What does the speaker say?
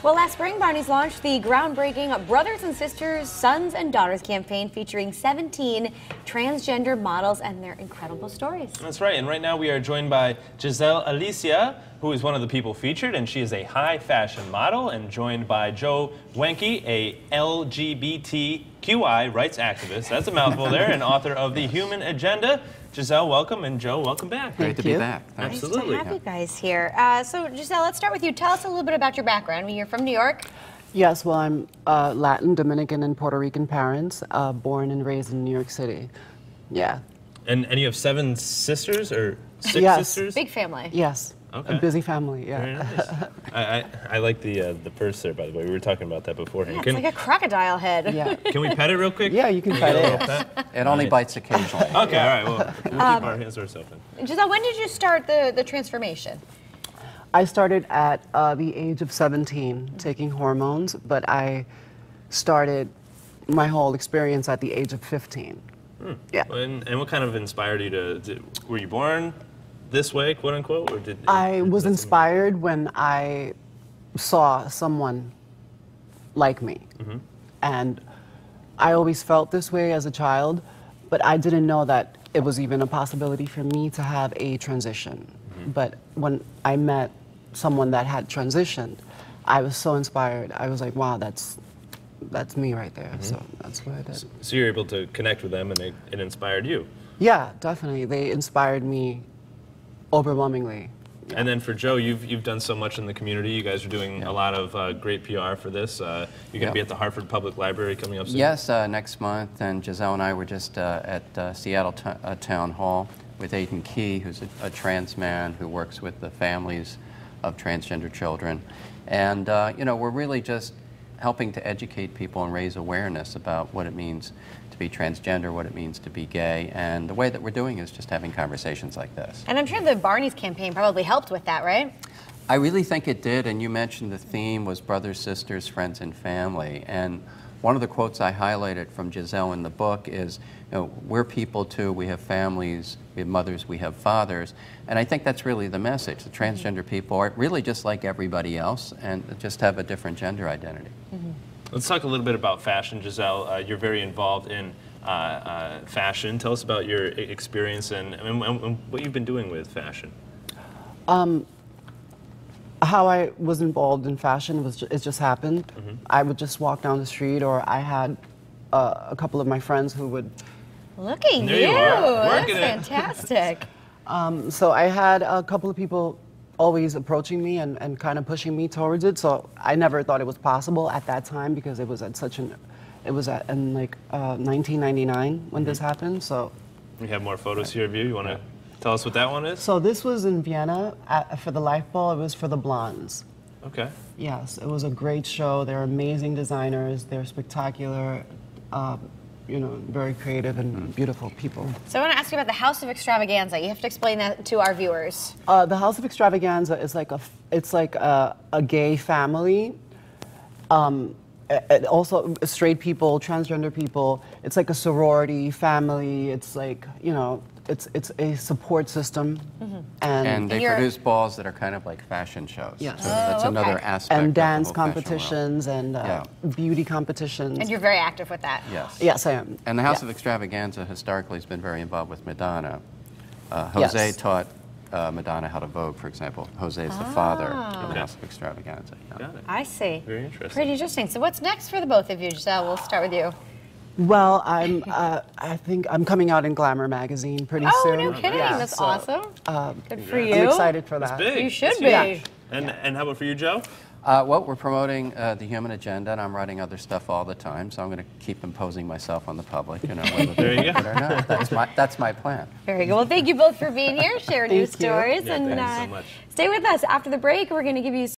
Well, last spring, Barney's launched the groundbreaking Brothers and Sisters, Sons and Daughters campaign featuring 17 transgender models and their incredible stories. That's right, and right now we are joined by Gisele Alicea, who is one of the people featured, and she is a high fashion model, and joined by Wenke, a LGBTQI rights activist, that's a mouthful there, and author of The Human Agenda. Gisele, welcome, and Joe, welcome back. Great to be back. Thanks. Absolutely. Nice to have you guys here. So, Gisele, let's start with you. Tell us a little bit about your background. You're from New York. Yes, well, I'm Latin, Dominican, and Puerto Rican parents, born and raised in New York City. Yeah. And you have 7 sisters, or 6 sisters? Big family. Yes. Okay. A busy family, yeah. Very nice. I like the purse there, by the way. We were talking about that beforehand. Yeah, it's like a crocodile head. Yeah. Can we pet it real quick? Yeah, you can pet it. It only bites occasionally. Okay, all right. Well, we'll keep our hands to ourselves then. Gisele, when did you start the transformation? I started at the age of 17 taking hormones, but I started my whole experience at the age of 15. Yeah. And what kind of inspired you to were you born this way, quote unquote, or did I was inspired when I saw someone like me. And I always felt this way as a child, but I didn't know that it was even a possibility for me to have a transition. But when I met someone that had transitioned, I was so inspired. I was like, wow, that's me right there. So that's what I did. So you're able to connect with them, and it inspired you. Yeah, definitely. They inspired me overwhelmingly. And then for Joe, you've done so much in the community. You guys are doing a lot of great PR for this. You're going to be at the Hartford Public Library coming up soon. Yes, next month. And Gisele and I were just at Seattle Town Hall with Aiden Key, who's a trans man who works with the families of transgender children. And, you know, we're really just helping to educate people and raise awareness about what it means to be transgender, what it means to be gay, and the way that we're doing is just having conversations like this. And I'm sure the Barney's campaign probably helped with that, right? I really think it did, and you mentioned the theme was brothers, sisters, friends, and family. And one of the quotes I highlighted from Gisele in the book is, you know, we're people too, we have families, we have mothers, we have fathers. And I think that's really the message. The transgender people are really just like everybody else and just have a different gender identity. Let's talk a little bit about fashion, Gisele. You're very involved in fashion. Tell us about your experience and what you've been doing with fashion. How I was involved in fashion was it just happened. I would just walk down the street, or I had a couple of my friends who would. Look at you! Working That's fantastic. So I had a couple of people always approaching me and kind of pushing me towards it. So I never thought it was possible at that time because it was at in like 1999 when this happened. So We have more photos here of you. You want to tell us what that one is? So this was in Vienna for the Life Ball. It was for the blondes. Okay. Yes, it was a great show. They're amazing designers. They're spectacular, you know, very creative and beautiful people. So I want to ask you about the House of Extravaganza. You have to explain that to our viewers. The House of Extravaganza is like a gay family. Also straight people, transgender people. It's like a sorority family. It's like, you know, it's a support system. And they produce balls that are kind of like fashion shows. Yes. So that's another aspect and of the dance whole fashion competitions and beauty competitions. And you're very active with that. Yes. Yes, I am. And the House of Extravaganza historically has been very involved with Madonna. Jose taught Madonna how to vogue, for example. Jose is the father of the House of Extravaganza. Got it. I see. Very interesting. Pretty interesting. So what's next for the both of you, Gisele? We'll start with you. Well, I think I'm coming out in Glamour magazine pretty soon. Oh, no kidding. Yeah, That's so, awesome. Good for you. I'm excited for that. It's big. You should It's be. huge. And how about for you, Joe? Well, we're promoting the Human Agenda, and I'm writing other stuff all the time, so I'm going to keep imposing myself on the public, you know, whether There you they go. like it or not. That's my plan. Very good. Well, thank you both for being here, sharing your Thank you. stories. Yeah, and thank you so much. stay with us. After the break, we're going to give you